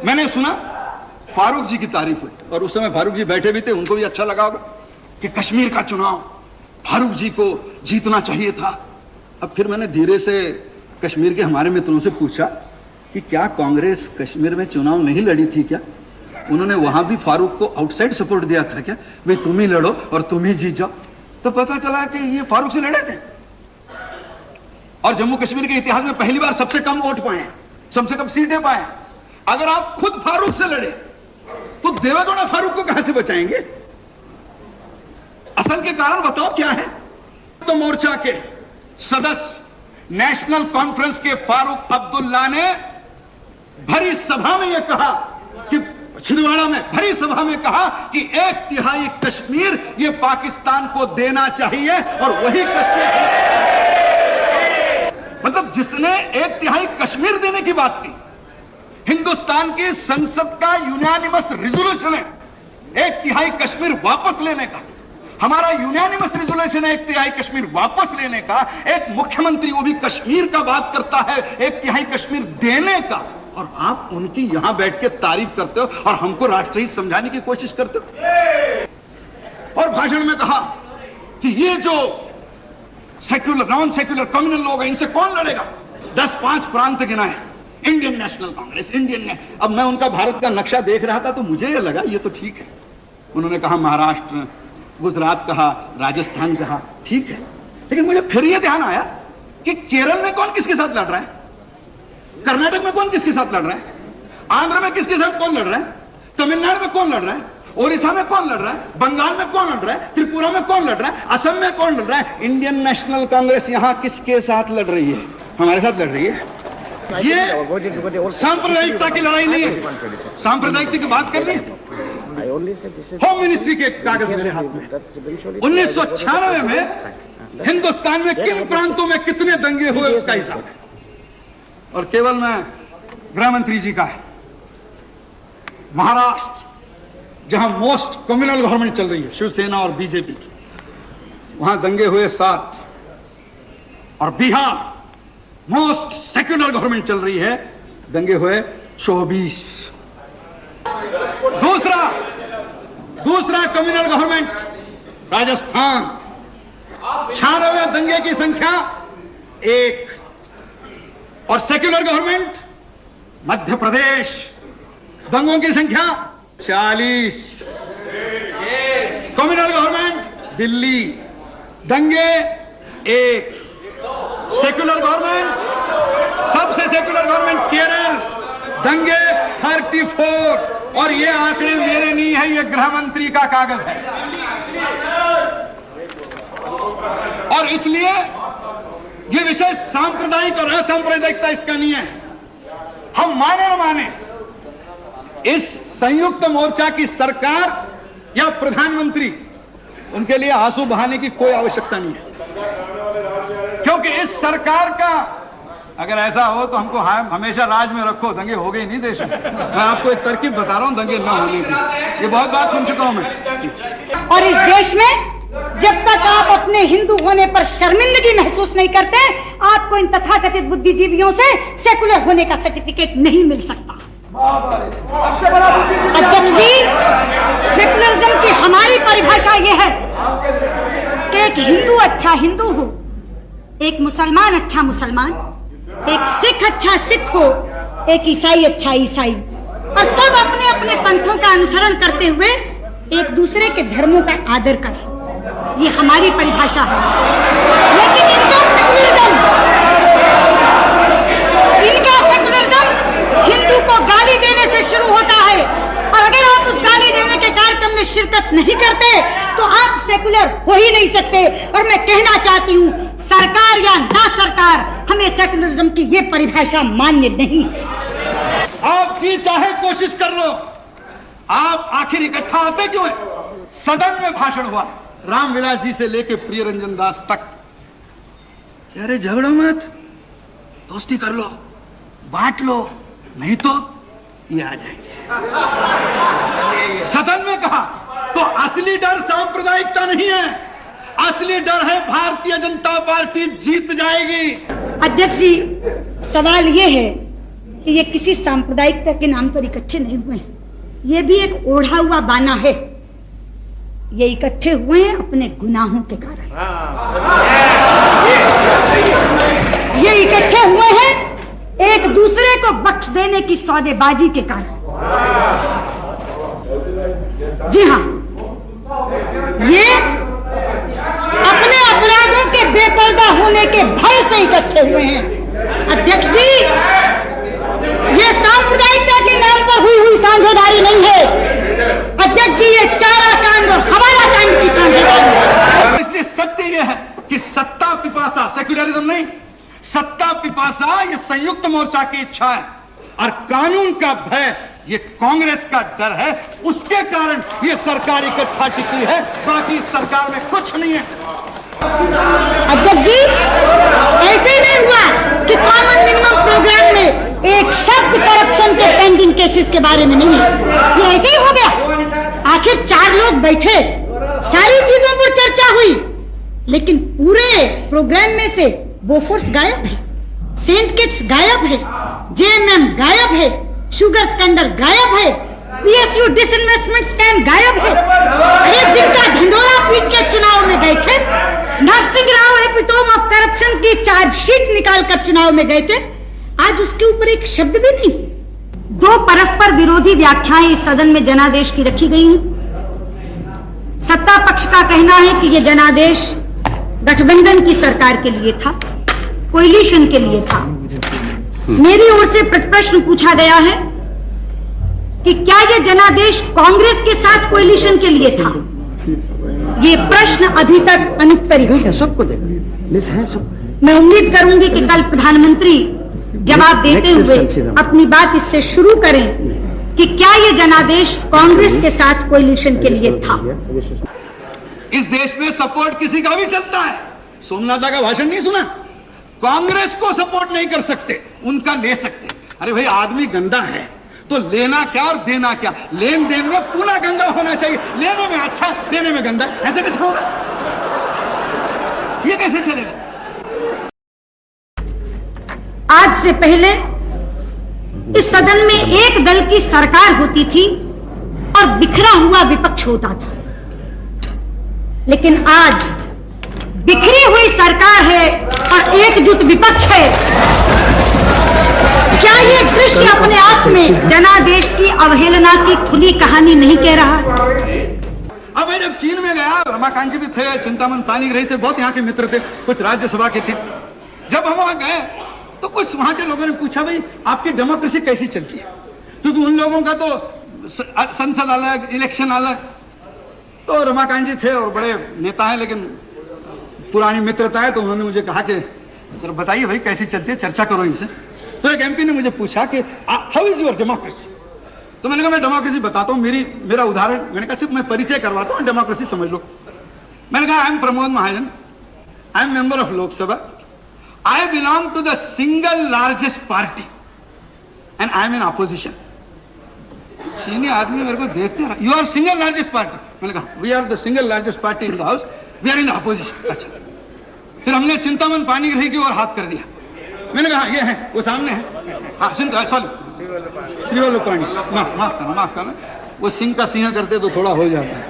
मैंने सुना फारूक जी की तारीफ हुई, और उस समय फारूक जी बैठे भी थे, उनको भी अच्छा लगा होगा कि कश्मीर का चुनाव फारूक जी को जीतना चाहिए था। अब फिर मैंने धीरे से कश्मीर के हमारे मित्रों से पूछा कि क्या कांग्रेस कश्मीर में चुनाव नहीं लड़ी थी क्या? उन्होंने वहां भी फारूक को आउटसाइड सपोर्ट दिया था क्या, भाई तुम ही लड़ो और तुम ही जीत जाओ? तो पता चला कि ये फारूक से लड़े थे, और जम्मू कश्मीर के इतिहास में पहली बार सबसे कम वोट पाए, सबसे कम सीटें पाए। अगर आप खुद फारूक से लड़े तो देवेगौड़ा फारूक को कहां से बचाएंगे? असल के कारण बताओ क्या है? तो मोर्चा के सदस्य नेशनल कॉन्फ्रेंस के फारूक अब्दुल्ला ने भरी सभा में यह कहा कि छिंदवाड़ा में भरी सभा में कहा कि 1/3 कश्मीर ये पाकिस्तान को देना चाहिए, और वही कश्मीर, मतलब जिसने 1/3 कश्मीर देने की बात की, हिंदुस्तान की संसद का यूनानिमस रिजोल्यूशन है 1/3 कश्मीर वापस लेने का। हमारा यूनानिमस रिजोल्यूशन है 1/3 कश्मीर वापस लेने का। एक मुख्यमंत्री वो भी कश्मीर का बात करता है 1/3 कश्मीर देने का, और आप उनकी यहां बैठ के तारीफ करते हो और हमको राष्ट्रहित समझाने की कोशिश करते हो। और भाषण में कहा कि ये जो सेक्युलर नॉन सेक्युलर कम्युनल लोग हैं, इनसे कौन लड़ेगा? 10-5 प्रांत गिनाए, इंडियन नेशनल कांग्रेस, अब मैं उनका भारत का नक्शा देख रहा था तो मुझे ये लगा ये तो ठीक है। उन्होंने कहा महाराष्ट्र, गुजरात कहा, राजस्थान कहा, ठीक है, लेकिन मुझे फिर यह ध्यान आया कि केरल में कौन किसके साथ लड़ रहा है, कर्नाटक में कौन किसके साथ लड़ रहा है, आंध्र में किसके साथ कौन लड़ रहा है, तमिलनाडु में कौन लड़ रहा है, ओडिशा में कौन लड़ रहा है, बंगाल में कौन लड़ रहा है, त्रिपुरा में कौन लड़ रहा है, असम में कौन लड़ रहा है? इंडियन नेशनल कांग्रेस यहां किसके साथ लड़ रही है? हमारे साथ लड़ रही है। ये सांप्रदायिकता की लड़ाई नहीं है। सांप्रदायिकता की बात करनी है, होम मिनिस्ट्री के कागज मेरे हाथ में 1996 में हिंदुस्तान में किन प्रांतों में कितने दंगे हुए उसका हिसाब है, और केवल मैं गृह मंत्री जी का है। महाराष्ट्र जहां मोस्ट कम्युनल गवर्नमेंट चल रही है शिवसेना और बीजेपी की, वहां दंगे हुए 7, और बिहार मोस्ट सेक्युलर गवर्नमेंट चल रही है, दंगे हुए 24। दूसरा कम्युनल गवर्नमेंट राजस्थान, 96 दंगे की संख्या 1, और सेक्युलर गवर्नमेंट मध्य प्रदेश, दंगों की संख्या 40। कम्युनल गवर्नमेंट दिल्ली, दंगे 1। सेक्युलर गवर्नमेंट, सबसे सेक्युलर गवर्नमेंट केरल, दंगे 34। और ये आंकड़े मेरे नहीं है, ये गृह मंत्री का कागज है। और इसलिए ये विषय सांप्रदायिक और असांप्रदायिकता इसका नहीं है। हम माने न माने, इस संयुक्त मोर्चा की सरकार या प्रधानमंत्री, उनके लिए आंसू बहाने की कोई आवश्यकता नहीं है, क्योंकि इस सरकार का अगर ऐसा हो तो हमको हमेशा राज में रखो, दंगे हो गए नहीं देश में। मैं आपको एक तरकीब बता रहा हूं दंगे न होने की, ये बहुत बार सुन चुका हूं मैं। और इस देश में जब तक आप अपने हिंदू होने पर शर्मिंदगी महसूस नहीं करते, आपको इन तथाकथित बुद्धिजीवियों से सेकुलर होने का सर्टिफिकेट नहीं मिल सकता। अध्यक्ष जी, सेकुलरिज्म की हमारी परिभाषा यह है कि एक हिंदू अच्छा हिंदू हो, एक मुसलमान अच्छा मुसलमान, एक सिख अच्छा सिख हो, एक ईसाई अच्छा ईसाई, और सब अपने अपने पंथों का अनुसरण करते हुए एक दूसरे के धर्मों का आदर करें। ये हमारी परिभाषा है। लेकिन इनका सेकुलरिज्म हिंदू को गाली देने से शुरू होता है, और अगर आप उस गाली देने के कार्यक्रम में शिरकत नहीं करते तो आप सेकुलर हो ही नहीं सकते। और मैं कहना चाहती हूँ, सरकार या ना सरकार, हमें सेकुलरिज्म की ये परिभाषा मान्य नहीं है। आप जी चाहे कोशिश कर लो, आप आखिर इकट्ठा आते क्यों है? सदन में भाषण हुआ रामविलास जी से लेके प्रियरंजन दास तक, अरे झगड़ो मत, दोस्ती कर लो, बांट लो, नहीं तो ये आ जाएंगे। सदन में कहा तो असली डर सांप्रदायिकता नहीं है, असली डर है भारतीय जनता पार्टी जीत जाएगी। अध्यक्ष जी, सवाल ये है कि ये किसी सांप्रदायिकता के नाम पर इकट्ठे नहीं हुए हैं। ये भी एक ओढ़ा हुआ बाना है। ये इकट्ठे हुए हैं अपने गुनाहों के कारण। ये इकट्ठे हुए हैं एक दूसरे को बख्श देने की सौदेबाजी के कारण। जी हाँ, ये अपने अपराधों के बेपर्दा होने के भय से इकट्ठे हुए हैं। अध्यक्ष जी, ये सांप्रदायिकता के नाम पर हुई साझेदारी नहीं है। अध्यक्ष जी, ये चारा कांड और हवाला कांड की साझेदारी है। इसलिए सत्य यह है कि सत्ता पिपासा, सेक्युलरिज्म नहीं, सत्ता पिपासा ये संयुक्त मोर्चा की इच्छा है और कानून का भय ये कांग्रेस का डर है। उसके कारण ये सरकार इकट्ठा टिकी है, बाकी सरकार में कुछ नहीं है। अध्यक्ष जी, ऐसे नहीं हुआ कि कॉमन मिनिमम प्रोग्राम में एक शब्द करप्शन के पेंडिंग केसेस के बारे में नहीं है। ये ऐसे ही हो गया। आखिर 4 लोग बैठे, सारी चीजों पर चर्चा हुई, लेकिन पूरे प्रोग्राम में से बोफोर्स गायब है, सेंट किट्स गायब है, जेएमएम गायब है, शुगर स्कैंडल गायब है, पीएसयू डिसइन्वेस्टमेंट स्कैम गायब है। अरे जिनका ढिंडोरा पीट के चुनाव में गए थे, Narasimha Rao epitome of corruption की चार्जशीट निकालकर चुनाव में गए थे, आज उसके ऊपर एक शब्द भी नहीं। 2 परस्पर विरोधी व्याख्याएं इस सदन में जनादेश की रखी गई हैं। सत्ता पक्ष का कहना है कि यह जनादेश गठबंधन की सरकार के लिए था, कोएलिशन के लिए था। मेरी ओर से प्रश्न पूछा गया है कि क्या यह जनादेश कांग्रेस के साथ कोएलिशन के लिए था? ये प्रश्न अभी तक अनुत्तरित है। सबको मैं उम्मीद करूंगी कि कल प्रधानमंत्री जवाब देते हुए अपनी बात इससे शुरू करें कि क्या यह जनादेश कांग्रेस के साथ कोएलिशन के लिए था। इस देश में सपोर्ट किसी का भी चलता है। सोमनाथ का भाषण नहीं सुना? कांग्रेस को सपोर्ट नहीं कर सकते, उनका ले सकते। अरे भाई, आदमी गंदा है तो लेना क्या और देना क्या? लेन देन में पूरा गंदा होना चाहिए, लेने में अच्छा, देने में गंदा। ऐसे कैसे होगा? ये कैसे चलेगा? आज से पहले इस सदन में एक दल की सरकार होती थी और बिखरा हुआ विपक्ष होता था, लेकिन आज बिखरी हुई सरकार है और एकजुट विपक्ष है। क्या ये दृश्य अपने आप में जनादेश की अवहेलना की खुली कहानी नहीं कह रहा? अब मैं जब चीन में गया, रमाकांत जी भी थे, चिंतामन पानी रहे थे, बहुत यहाँ के मित्र थे, कुछ राज्यसभा के थे। जब हम वहां गए तो कुछ वहां के लोगों ने पूछा, भाई आपकी डेमोक्रेसी कैसी चलती है? क्योंकि उन लोगों का तो संसद अलग, इलेक्शन अलग। तो रमाकांत जी थे और बड़े नेता हैं, लेकिन पुरानी मित्रता है, तो उन्होंने मुझे कहा कि सर बताइए भाई कैसी चलती है, चर्चा करो इनसे। तो एक एमपी ने मुझे पूछा कि हाउ इज योर डेमोक्रेसी? तो मैंने कहा मैं डेमोक्रेसी बताता हूँ, मेरा उदाहरण। मैंने कहा सिर्फ मैं परिचय करवाता हूँ, डेमोक्रेसी समझ लो। मैंने कहा I am Pramod Mahajan, I am member of Lok Sabha, I belong to the single largest party and I am in opposition. चीनी आदमी मेरे को देखते रहा, you are single largest party? मैंने कहा we are the single largest party in the house, we are in opposition. अच्छा, फिर हमने चिंतामन पानी ग्रही की ओर हाथ कर दिया। मैंने कहा ये है, वो सामने है, हाँ श्री वल्लभ पानी, माफ करना, वो सिंह का सिंह करते तो थोड़ा हो जाता है।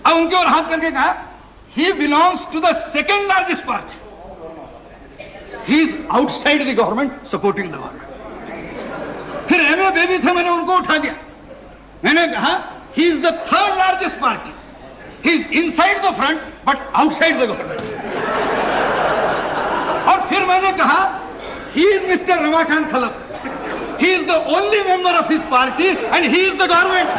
अब उनकी ओर हाथ करके कहा he belongs to the second largest party, he is outside the government, supporting the government. फिर एमए बेबी थे, मैंने उनको उठा दिया। मैंने कहा he is the third largest party, he is inside the front but outside the government। और फिर मैंने कहा he is Mr. Ramakant Khalap, he is the only member of his party and he is the government।